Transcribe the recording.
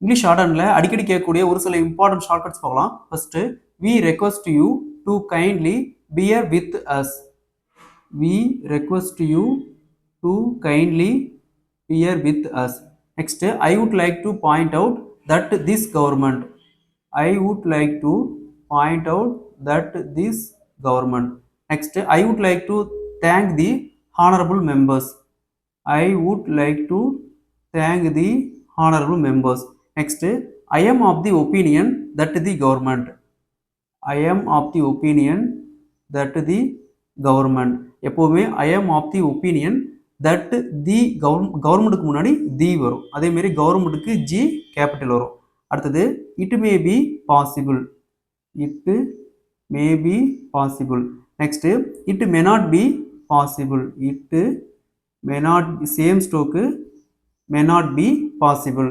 English ஷார்ட்ஹேண்டில் அடிக்கடி கேட்கக்கூடிய ஒரு சில இம்பார்ட்டன்ட் ஷார்ட்கட்ஸ் பார்க்கலாம். First, we request you to kindly bear with us. We request you to kindly bear with us. Next, I would like to point out that this government. I would like to point out that this government. Next, I would like to thank the honorable members. I would like to thank the honorable members. Next, I am of the opinion that the government. I am of the opinion that the government. எப்போவுமே I am of the opinion that the கவர்மெண்ட்டுக்கு முன்னாடி தி வரும். அதே மாதிரி கவர்மெண்ட்டுக்கு G capital வரும். அடுத்தது it may be possible. It may be possible. Next, it may not be possible. It may not be, same stroke, may not be possible.